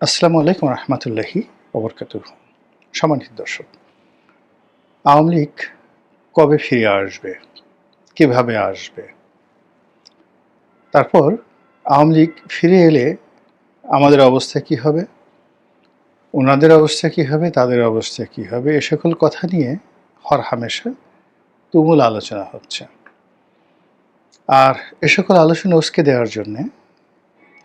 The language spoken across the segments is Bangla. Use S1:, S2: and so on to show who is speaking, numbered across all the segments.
S1: আসসালামু আলাইকুম রহমতুল্লাহি ওবরকাতুহ। সম্মানিত দর্শক, আওয়ামী লীগ কবে ফিরে আসবে, কিভাবে আসবে, তারপর আওয়ামী লীগ ফিরে এলে আমাদের অবস্থা কি হবে, ওনাদের অবস্থা কি হবে, তাদের অবস্থা কি হবে, এ সকল কথা নিয়ে হরহামেশা তুমুল আলোচনা হচ্ছে। আর এ সকল আলোচনা উস্কে দেওয়ার জন্যে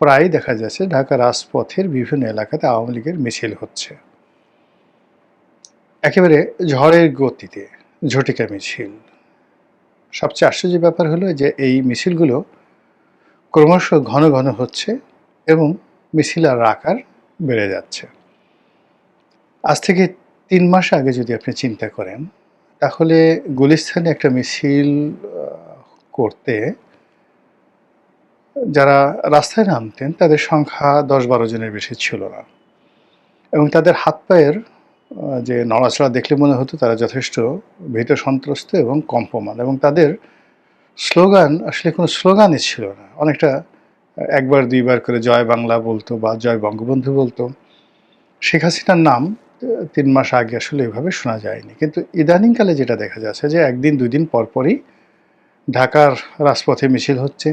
S1: প্রায় দেখা যাচ্ছে ঢাকা রাজপথের বিভিন্ন এলাকাতে আওয়ামী লীগের মিছিল হচ্ছে, একেবারে ঝড়ের গতিতে ঝটিকা মিছিল। সবচেয়ে আশ্চর্যের ব্যাপার হলো যে এই মিছিলগুলো ক্রমশ ঘন ঘন হচ্ছে এবং মিছিলের আকার বেড়ে যাচ্ছে। আজ থেকে ৩ মাস আগে যদি আপনি চিন্তা করেন, তাহলে গুলিস্তানে একটা মিছিল করতে যারা রাস্তায় নামতেন তাদের সংখ্যা ১০-১২ জনের বেশি ছিল না, এবং তাদের হাত পায়ের যে নড়াচড়া দেখলে মনে হতো তারা যথেষ্ট ভীত সন্ত্রস্ত এবং কম্পমান, এবং তাদের স্লোগান আসলে কোনো স্লোগানই ছিল না। অনেকটা একবার দুইবার করে জয় বাংলা বলতো বা জয় বঙ্গবন্ধু বলতো। শেখ হাসিনার নাম ৩ মাস আগে আসলে এভাবে শোনা যায়নি, কিন্তু ইদানিংকালে যেটা দেখা যাচ্ছে যে একদিন দুই দিন পরপরই ঢাকার রাজপথে মিছিল হচ্ছে,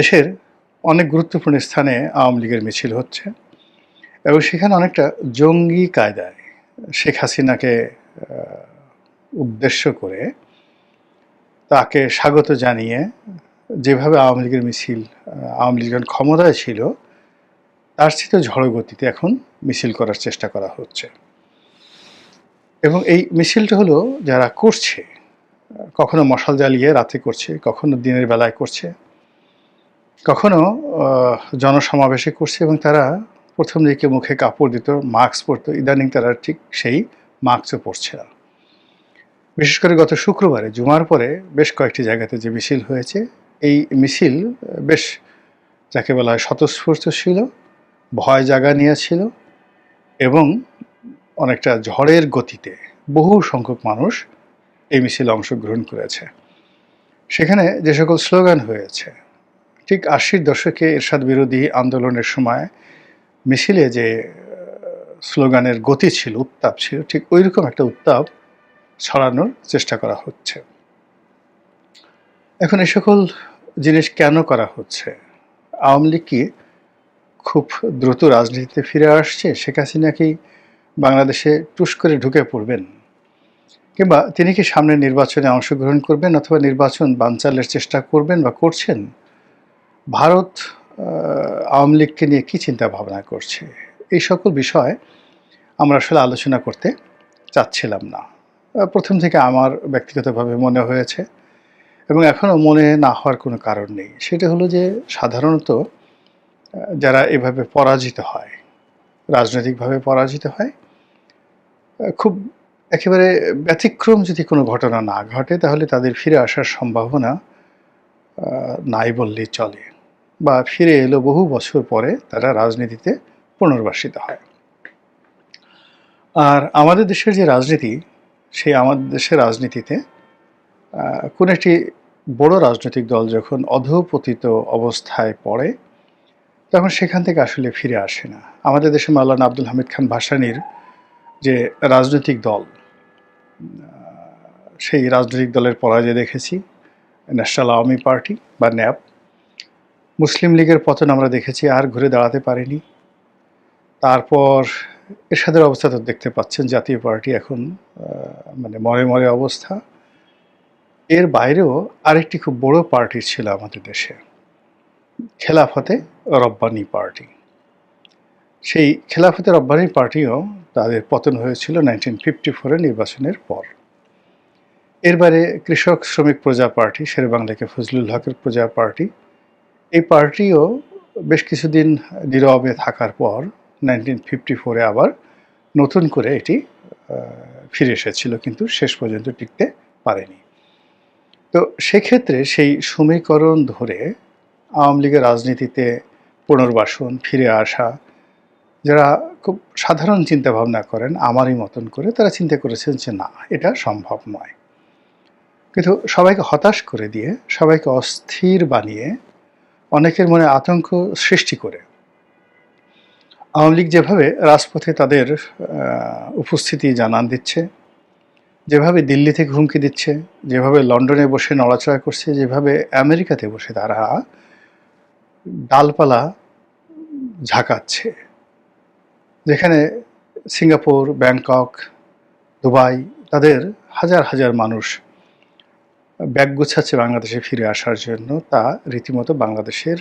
S1: দেশের অনেক গুরুত্বপূর্ণ স্থানে আওয়ামী লীগের মিছিল হচ্ছে, এবং সেখানে অনেকটা জঙ্গি কায়দায় শেখ হাসিনাকে উদ্দেশ্য করে তাকে স্বাগত জানিয়ে যেভাবে আওয়ামী লীগের মিছিল, আওয়ামী লীগ যখন ক্ষমতায় ছিল তার চেয়ে ঝড়ো গতিতে এখন মিছিল করার চেষ্টা করা হচ্ছে। এবং এই মিছিলটা হলো যারা করছে, কখনো মশাল জ্বালিয়ে রাতে করছে, কখনো দিনের বেলায় করছে, কখনো জনসমাবেশে করছে, এবং তারা প্রথম দিকে মুখে কাপড় দিত, মাস্ক পরতো, ইদানিং তারা ঠিক সেই মাস্কও পরছে না। বিশেষ করে গত শুক্রবারে জুমার পরে বেশ কয়েকটি জায়গাতে যে মিছিল হয়েছে, এই মিছিল বেশ যাকে বলা হয় স্বতঃস্ফূর্ত ছিল, ভয় জাগা নিয়েছিল, এবং অনেকটা ঝড়ের গতিতে বহু সংখ্যক মানুষ এই মিছিলে অংশগ্রহণ করেছে। সেখানে যে সকল স্লোগান হয়েছে, ঠিক ৮০-র দশকে এরশাদ বিরোধী আন্দোলনের সময় মিছিলে যে স্লোগানের গতি ছিল, উত্তাপ ছিল, ঠিক ওই রকম একটা উত্তাপ ছড়ানোর চেষ্টা করা হচ্ছে। এখন এ সকল জিনিস কেন করা হচ্ছে? আওয়ামী লীগ কি খুব দ্রুত রাজনীতিতে ফিরে আসছে? শেখ হাসিনা কি বাংলাদেশে টুস করে ঢুকে পড়বেন, কিংবা তিনি কি সামনের নির্বাচনে অংশগ্রহণ করবেন অথবা নির্বাচন বানচালের চেষ্টা করবেন বা করছেন? ভারত আওয়ামী লীগকে নিয়ে কী চিন্তা ভাবনা করছে? এই সকল বিষয় আমরা আসলে আলোচনা করতে চাচ্ছিলাম না। প্রথম থেকে আমার ব্যক্তিগতভাবে মনে হয়েছে, এবং এখনও মনে না হওয়ার কোনো কারণ নেই। সেটা হলো যে সাধারণত যারা এভাবে পরাজিত হয়, রাজনৈতিকভাবে পরাজিত হয়, খুব একেবারে ব্যতিক্রম যদি কোনো ঘটনা না ঘটে তাহলে তাদের ফিরে আসার সম্ভাবনা নাই বললেই চলে, বা ফিরে এলো বহু বছর পরে তারা রাজনীতিতে পুনর্বাসিত হয়। আর আমাদের দেশের যে রাজনীতি, সেই আমাদের দেশের রাজনীতিতে কোনো একটি বড় রাজনৈতিক দল যখন অধঃপতিত অবস্থায় পড়ে তখন সেখান থেকে আসলে ফিরে আসে না। আমাদের দেশে মাওলানা আব্দুল হামিদ খান ভাসানীর যে রাজনৈতিক দল, সেই রাজনৈতিক দলের পরাজয় দেখেছি, ন্যাশনাল আওয়ামী পার্টি বা ন্যাপ। মুসলিম লীগের পতন আমরা দেখেছি, আর ঘুরে দাঁড়াতে পারেনি। তারপর এরশাদের অবস্থা তো দেখতে পাচ্ছেন, জাতীয় পার্টি এখন মানে মরে মরে অবস্থা। এর বাইরেও আরেকটি খুব বড় পার্টি ছিল আমাদের দেশে, খেলাফতে রব্বানী পার্টি। সেই খেলাফতে রব্বানী পার্টিও তাদের পতন হয়েছিল 1954 নির্বাচনের পর। এর বাইরে কৃষক শ্রমিক প্রজা পার্টি, শেরেবাংলাকে ফজলুল হকের প্রজা পার্টি, এই পার্টিও বেশ কিছুদিন নীরবে থাকার পর 1954 আবার নতুন করে এটি ফিরে এসেছিল, কিন্তু শেষ পর্যন্ত টিকতে পারেনি। তো সেক্ষেত্রে সেই সমীকরণ ধরে আওয়ামী লীগের রাজনীতিতে পুনর্বাসন, ফিরে আসা, যারা খুব সাধারণ চিন্তাভাবনা করেন আমারই মতন করে, তারা চিন্তা করেছেন যে না, এটা সম্ভব নয়। কিন্তু সবাইকে হতাশ করে দিয়ে, সবাইকে অস্থির বানিয়ে, অনেকের মনে আতঙ্ক সৃষ্টি করে আওয়ামী লীগ যেভাবে রাজপথে তাদের উপস্থিতি জানান দিচ্ছে, যেভাবে দিল্লি থেকে হুমকি দিচ্ছে, যেভাবে লন্ডনে বসে নড়াচড়া করছে, যেভাবে আমেরিকাতে বসে তারা ডালপালা ঝাঁকাচ্ছে, যেখানে সিঙ্গাপুর, ব্যাংকক, দুবাই তাদের হাজার হাজার মানুষ ব্যাগ গুছাচ্ছে বাংলাদেশে ফিরে আসার জন্য, তা রীতিমতো বাংলাদেশের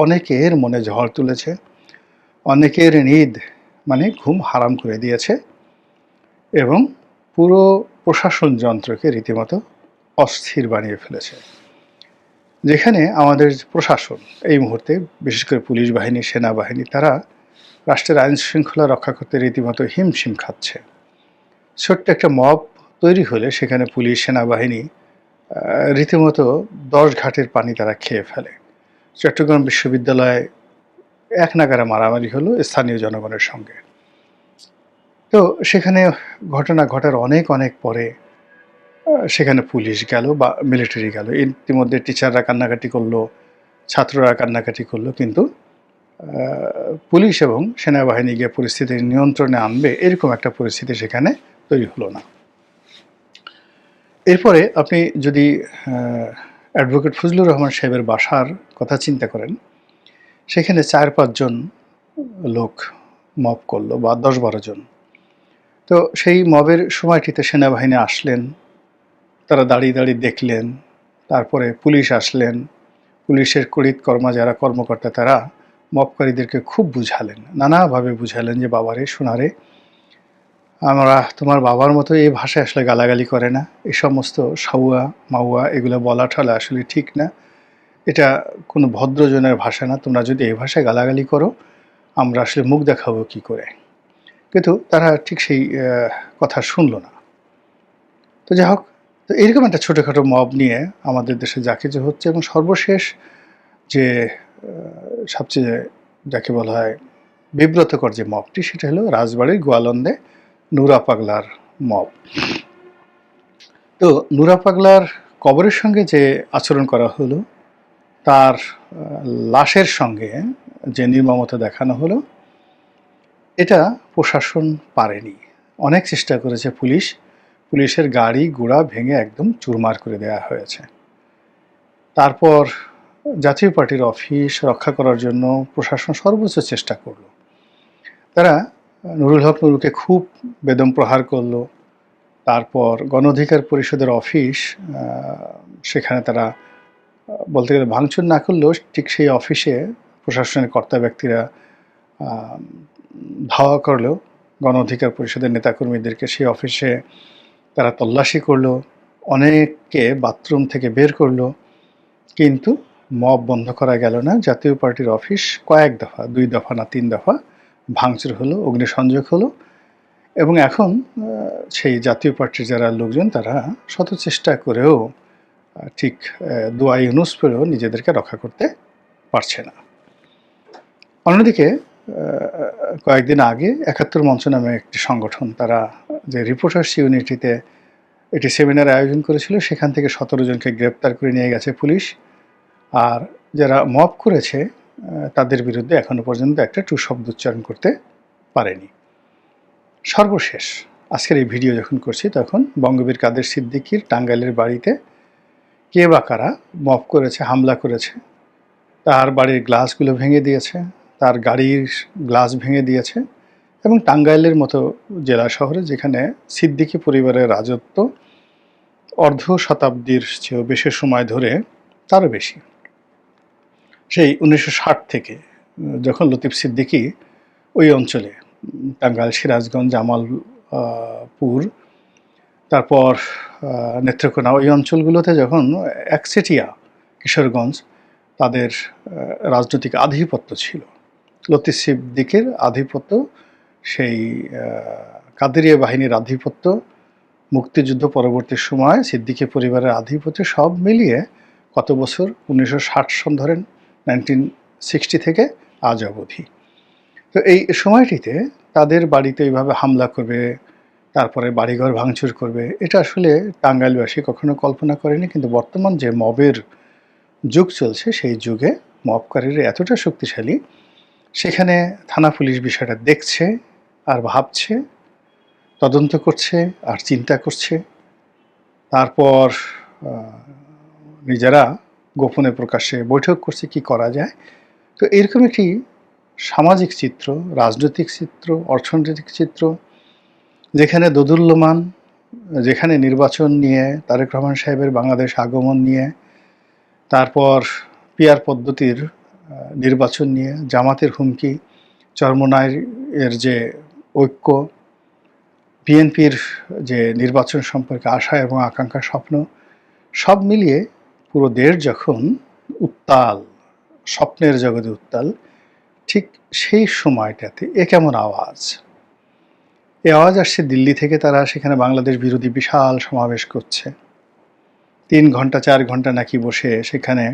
S1: অনেকের মনে ঝড় তুলেছে, অনেকের নিদ মানে ঘুম হারাম করে দিয়েছে এবং পুরো প্রশাসন যন্ত্রকে রীতিমতো অস্থির বানিয়ে ফেলেছে। যেখানে আমাদের প্রশাসন এই মুহূর্তে বিশেষ করে পুলিশ বাহিনী, সেনাবাহিনী তারা রাষ্ট্রের আইন শৃঙ্খলা রক্ষা করতে রীতিমতো হিমশিম খাচ্ছে। ছোট্ট একটা মব তৈরি হলে সেখানে পুলিশ, সেনাবাহিনী রীতিমতো 10 ঘাটের পানি তারা খেয়ে ফেলে। চট্টগ্রাম বিশ্ববিদ্যালয়ে এক নাগাড়ে মারামারি হলো স্থানীয় জনগণের সঙ্গে। তো সেখানে ঘটনা ঘটার অনেক অনেক পরে সেখানে পুলিশ গেল বা মিলিটারি গেল। ইতিমধ্যে টিচাররা কান্নাকাটি করলো, ছাত্ররা কান্নাকাটি করলো, কিন্তু পুলিশ এবং সেনাবাহিনী গিয়ে পরিস্থিতি নিয়ন্ত্রণে আনবে এরকম একটা পরিস্থিতি সেখানে তৈরি হলো না। এরপরে আপনি যদি অ্যাডভোকেট ফজলুর রহমান সাহেবের বাসার কথা চিন্তা করেন, সেখানে 4-5 জন লোক মব করলো বা 10-12 জন। তো সেই মবের সময়টিতে সেনাবাহিনী আসলেন, তারা দাঁড়িয়ে দাঁড়িয়ে দেখলেন, তারপরে পুলিশ আসলেন, পুলিশের কর্মা যারা কর্মকর্তা তারা মবকারীদেরকে খুব বুঝালেন, নানাভাবে বুঝালেন যে বাবারে সোনারে, আমরা তোমার বাবার মতো এই ভাষায় আসলে গালাগালি করে না, এই সমস্ত সাউয়া মাউয়া এগুলো বলা ঠলা আসলে ঠিক না, এটা কোনো ভদ্রজনের ভাষা না, তোমরা যদি এই ভাষায় গালাগালি করো আমরা আসলে মুখ দেখাবো কি করে। কিন্তু তারা ঠিক সেই কথা শুনলো না। তো যাই হোক, তো এরকম একটা ছোটোখাটো মব নিয়ে আমাদের দেশে যা কিছু হচ্ছে, এবং সর্বশেষ যে সবচেয়ে যাকে বলা হয় বিব্রতকর যে মবটি, সেটা হলো রাজবাড়ির গোয়ালন্দে নুরা পাগলার মব। তো নুরা পাগলার কবরের সঙ্গে যে আচরণ করা হলো, তার লাশের সঙ্গে যে নির্মমতা দেখানো হলো, এটা প্রশাসন পারেনি। অনেক চেষ্টা করেছে পুলিশ, পুলিশের গাড়ি ঘোড়া ভেঙে একদম চুরমার করে দেওয়া হয়েছে। তারপর জাতীয় পার্টির অফিস রক্ষা করার জন্য প্রশাসন সর্বোচ্চ চেষ্টা করলো। তারা নুরুল হক নুরুকে খুব বেদম প্রহার করলো। তারপর গণ অধিকার পরিষদের অফিস, সেখানে তারা বলতে গেলে ভাঙচুর না করলেও ঠিক সেই অফিসে প্রশাসনের কর্তা ব্যক্তিরা ধাওয়া করলো গণ অধিকার পরিষদের নেতাকর্মীদেরকে। সেই অফিসে তারা তল্লাশি করলো, অনেককে বাথরুম থেকে বের করলো, কিন্তু মব বন্ধ করা গেল না। জাতীয় পার্টির অফিস কয়েক দফা, 2 দফা না 3 দফা ভাঙচুর হলো, অগ্নিসংযোগ হলো, এবং এখন সেই জাতীয় পার্টির যারা লোকজন তারা শত চেষ্টা করেও ঠিক দোয়া ইউনুস পেলেও নিজেদেরকে রক্ষা করতে পারছে না। অন্যদিকে কয়েকদিন আগে ৭১ মঞ্চ নামে একটি সংগঠন, তারা যে রিপোর্টার্স ইউনিটিতে একটি সেমিনার আয়োজন করেছিল, সেখান থেকে 17 জনকে গ্রেপ্তার করে নিয়ে গেছে পুলিশ। আর যারা মব করেছে তাদের বিরুদ্ধে এখনো পর্যন্ত একটা টু শব্দ উচ্চারণ করতে পারেনি। সর্বশেষ আজকের এই ভিডিও যখন করছি, তখন বঙ্গবীর কাদের সিদ্দিকীর টাঙ্গাইলের বাড়িতে কে বা কারা মব করেছে, হামলা করেছে, তার বাড়ির গ্লাসগুলো ভেঙে দিয়েছে, তার গাড়ির গ্লাস ভেঙে দিয়েছে, এবং টাঙ্গাইলের মতো জেলা শহরে যেখানে সিদ্দিকী পরিবারের রাজত্ব অর্ধ শতাব্দীর চেয়েও বেশি সময় ধরে, তারও বেশি, সেই 1960 থেকে যখন লতিফ সিদ্দিকী ওই অঞ্চলে টাঙ্গাইল, সিরাজগঞ্জ, জামালপুর, তারপর নেত্রকোনা, ওই অঞ্চলগুলোতে যখন একচেটিয়া কিশোরগঞ্জ তাদের রাজনৈতিক আধিপত্য ছিল, লতিফ সিদ্দিকীর আধিপত্য, সেই কাদেরিয়া বাহিনীর আধিপত্য, মুক্তিযুদ্ধ পরবর্তী সময় সিদ্দিকী পরিবারের আধিপত্য, সব মিলিয়ে কত বছর, 1960 সন ধরেন, 1960 থেকে আজ অবধি। তো এই সময়টিতে তাদের বাড়িতে এইভাবে হামলা করবে, তারপরে বাড়িঘর ভাঙচুর করবে, এটা আসলে টাঙ্গাইলবাসী কখনো কল্পনা করেনি। কিন্তু বর্তমান যে মবের যুগ চলছে, সেই যুগে মবকারীরা এতটা শক্তিশালী, সেখানে থানা পুলিশ বিষয়টা দেখছে আর ভাবছে, তদন্ত করছে আর চিন্তা করছে। তারপর নিজেরা গোপনে প্রকাশ্যে বৈঠক করছে কি করা যায়। তো এরকম একটি সামাজিক চিত্র, রাজনৈতিক চিত্র, অর্থনৈতিক চিত্র, যেখানে দোদুল্যমান, যেখানে নির্বাচন নিয়ে, তারেক রহমান সাহেবের বাংলাদেশ আগমন নিয়ে, তারপর পিআর পদ্ধতির নির্বাচন নিয়ে, জামাতের হুমকি, চরমোনাইয়ের যে ঐক্য, বিএনপির যে নির্বাচন সম্পর্কে আশা এবং আকাঙ্ক্ষা, স্বপ্ন, সব মিলিয়ে পুরো দেশ যখন উত্তাল, স্বপ্নের জগতে উত্তাল, ঠিক সেই সময়টাতে কেমন আওয়াজ, এই আওয়াজ আসছে দিল্লি থেকে। তারা সেখানে বাংলাদেশ বিরোধী বিশাল সমাবেশ করছে, 3 ঘন্টা 4 ঘন্টা নাকি বসে সেখানে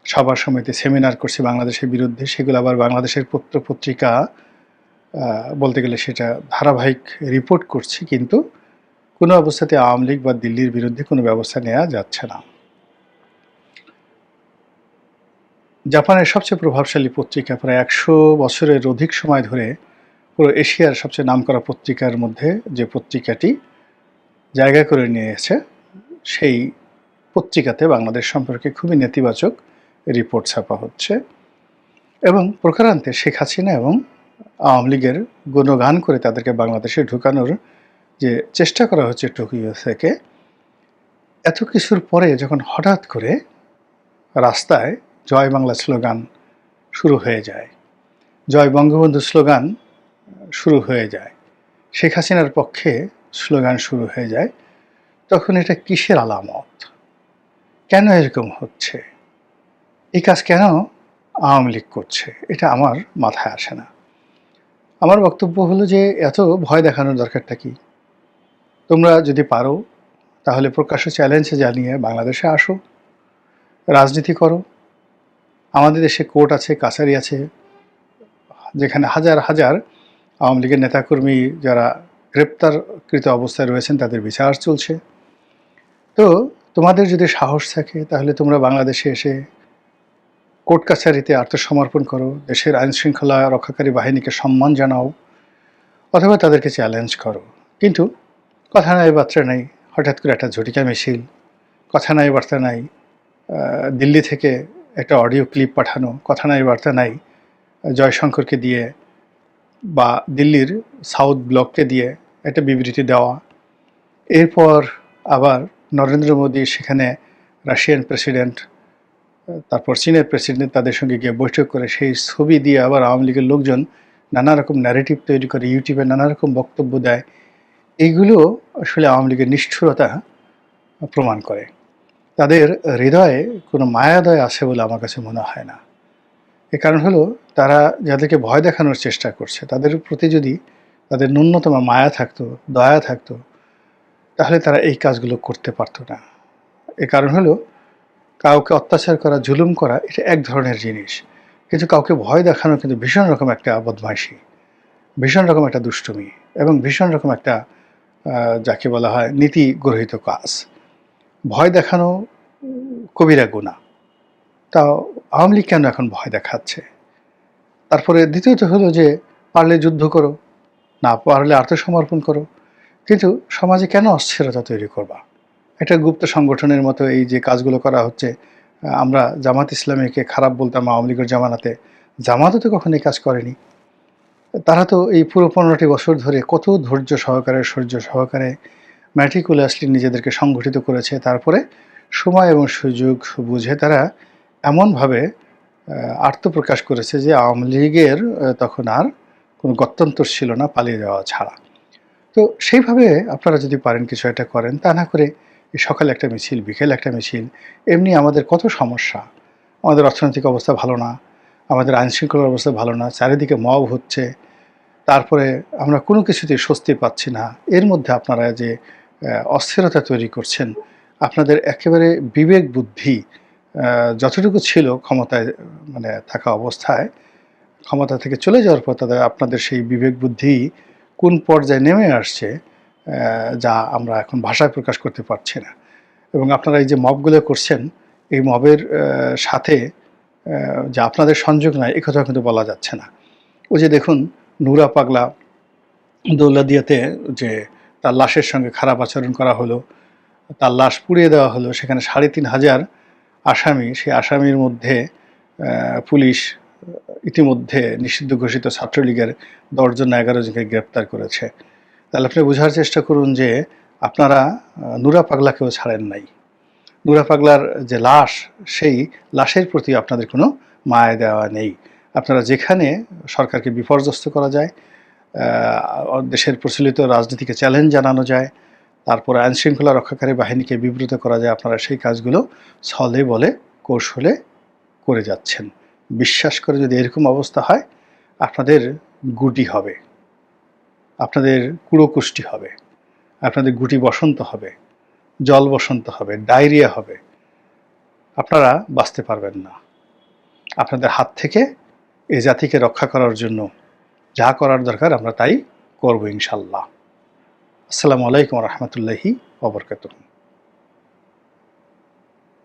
S1: সভা সমিতি সেমিনার করছে বাংলাদেশের বিরুদ্ধে। সেগুলো আবার বাংলাদেশের পত্র পত্রিকা বলতে গেলে সেটা ধারাবাহিক রিপোর্ট করছে, কিন্তু কোনো অবস্থাতে আওয়ামী লীগ বা দিল্লির বিরুদ্ধে কোনো ব্যবস্থা নেওয়া যাচ্ছে না। জাপানের সবচেয়ে প্রভাবশালী পত্রিকা, প্রায় 100 বছরের অধিক সময় ধরে পুরো এশিয়ার সবচেয়ে নামকরা পত্রিকার মধ্যে যে পত্রিকাটি জায়গা করে নিয়েছে, সেই পত্রিকাতে বাংলাদেশ সম্পর্কে খুবই নেতিবাচক রিপোর্ট ছাপা হচ্ছে এবং প্রকারান্তে শেখ হাসিনা এবং আওয়ামী লীগের গুণগান করে তাদেরকে বাংলাদেশে ঢুকানোর যে চেষ্টা করা হচ্ছে টোকিও থেকে। এত কিছুর পরে যখন হঠাৎ করে রাস্তায় জয় বাংলা স্লোগান শুরু হয়ে যায়, জয় বঙ্গবন্ধু স্লোগান শুরু হয়ে যায়, শেখ হাসিনার পক্ষে স্লোগান শুরু হয়ে যায়, তখন এটা কিসের আলামত? কেন এরকম হচ্ছে? এই কাজ কেন আওয়ামী লীগ করছে? এটা আমার মাথায় আসে না। আমার বক্তব্য হলো যে এত ভয় দেখানোর দরকারটা কি? তোমরা যদি পারো তাহলে প্রকাশ্য চ্যালেঞ্জে জানিয়ে বাংলাদেশে আসো, রাজনীতি করো। আমাদের দেশে কোর্ট আছে, কাছারি আছে, যেখানে হাজার হাজার আওয়ামী লীগের নেতাকর্মী যারা গ্রেপ্তারকৃত অবস্থায় রয়েছেন তাদের বিচার চলছে। তো তোমাদের যদি সাহস থাকে তাহলে তোমরা বাংলাদেশে এসে কোর্ট কাছারিতে আত্মসমর্পণ করো, দেশের আইনশৃঙ্খলা রক্ষাকারী বাহিনীকে সম্মান জানাও, অথবা তাদেরকে চ্যালেঞ্জ করো। কিন্তু কথা নাই বার্তা নাই, হঠাৎ করে একটা ঝটিকা মিছিল, কথা নাই বার্তা নাই, দিল্লি থেকে একটা অডিও ক্লিপ পাঠানো, কথা নাই বার্তা নাই, জয়শঙ্করকে দিয়ে বা দিল্লির সাউথ ব্লককে দিয়ে একটা বিবৃতি দেওয়া। এরপর আবার নরেন্দ্র মোদী সেখানে রাশিয়ান প্রেসিডেন্ট, তারপর চীনের প্রেসিডেন্ট, তাদের সঙ্গে গিয়ে বৈঠক করে সেই ছবি দিয়ে আবার আওয়ামী লীগের লোকজন নানা রকম ন্যারেটিভ তৈরি করে, ইউটিউবে নানা রকম বক্তব্য দেয়। এইগুলো আসলে আওয়ামী লীগের নিষ্ঠুরতা প্রমাণ করে। তাদের হৃদয়ে কোনো মায়াদয় আছে বলে আমার কাছে মনে হয় না। এর কারণ হলো তারা যাদেরকে ভয় দেখানোর চেষ্টা করছে তাদের প্রতি যদি তাদের ন্যূনতম মায়া থাকতো, দয়া থাকতো, তাহলে তারা এই কাজগুলো করতে পারতো না। এর কারণ হলো কাউকে অত্যাচার করা, জুলুম করা এটা এক ধরনের জিনিস, কিন্তু কাউকে ভয় দেখানো কিন্তু ভীষণ রকম একটা বদমাইশি, ভীষণ রকম একটা দুষ্টুমি এবং ভীষণ রকম একটা যাকে বলা হয় নীতি গরহিত কাজ। ভয় দেখানো কবিরা গুনাহ। তাও আওয়ামী লীগ কেন এখন ভয় দেখাচ্ছে? তারপরে দ্বিতীয়ত হলো যে পারলে যুদ্ধ করো, না পারলে আত্মসমর্পণ করো, কিন্তু সমাজে কেন অস্থিরতা তৈরি করবা? একটা গুপ্ত সংগঠনের মতো এই যে কাজগুলো করা হচ্ছে, আমরা জামাত ইসলামীকে খারাপ বলতাম আওয়ামী লীগের জামানাতে, জামাতও তো কখনো এই কাজ করেনি। তারা তো এই পুরো 15টি বছর ধরে কত ধৈর্য সহকারে, শৌর্য সহকারে, ম্যাটিকুলাসলি নিজেদেরকে সংগঠিত করেছে। তারপরে সময় এবং সুযোগ বুঝে তারা এমনভাবে আত্মপ্রকাশ করেছে যে আওয়ামী লীগের তখন আর কোনো গত্যন্তর ছিল না পালিয়ে যাওয়া ছাড়া। তো সেইভাবে আপনারা যদি পারেন কিছু একটা করেন, তা না করে এই সকালে একটা মিছিল, বিকেলে একটা মিছিল। এমনি আমাদের কত সমস্যা, আমাদের অর্থনৈতিক অবস্থা ভালো না, আমাদের আইনশৃঙ্খলার অবস্থা ভালো না, চারিদিকে মব হচ্ছে, তারপরে আমরা কোনো কিছুতেই স্বস্তি পাচ্ছি না। এর মধ্যে আপনারা যে অস্থিরতা তৈরি করছেন, আপনাদের একেবারে বিবেক বুদ্ধি যতটুকু ছিল ক্ষমতায় মানে থাকা অবস্থায়, ক্ষমতা থেকে চলে যাওয়ার পর তাদের আপনাদের সেই বিবেক বুদ্ধি কোন পর্যায়ে নেমে আসছে যা আমরা এখন ভাষায় প্রকাশ করতে পারছি না। এবং আপনারা এই যে মবগুলো করছেন, এই মবের সাথে যে আপনাদের সংযোগ নাই, এ কথা কিন্তু বলা যাচ্ছে না। ওই যে দেখুন নুরা পাগলা দৌলতদিয়াতে যে তার লাশের সঙ্গে খারাপ আচরণ করা হলো, তার লাশ পুড়িয়ে দেওয়া হলো, সেখানে ৩,৫০০ আসামি, সেই আসামির মধ্যে পুলিশ ইতিমধ্যে নিষিদ্ধ ঘোষিত ছাত্রলীগের ১০ জন না ১১ জনকে গ্রেপ্তার করেছে। তাহলে আপনি বোঝার চেষ্টা করুন যে আপনারা নুরা পাগলাকেও ছাড়েন নাই। নুরা পাগলার যে লাশ, সেই লাশের প্রতি আপনাদের কোনো মায়া দেওয়া নেই। আপনারা যেখানে সরকারকে বিপর্যস্ত করা যায়, দেশের প্রচলিত রাজনীতিকে চ্যালেঞ্জ জানানো যায়, তারপরে আইনশৃঙ্খলা রক্ষাকারী বাহিনীকে বিব্রত করা যায়, আপনারা সেই কাজগুলো ছলে বলে কৌশলে করে যাচ্ছেন। বিশ্বাস করে যদি এরকম অবস্থা হয়, আপনাদের গুটি হবে, আপনাদের কুড়োকুষ্টি হবে, আপনাদের গুটি বসন্ত হবে, জল বসন্ত হবে, ডায়রিয়া হবে, আপনারা বাঁচতে পারবেন না। আপনাদের হাত থেকে এই জাতিকে রক্ষা করার জন্য যা করার দরকার আমরা তাই করব ইনশাল্লাহ। আসসালামু আলাইকুম রহমতুল্লাহি ওয়া বারাকাতুহু।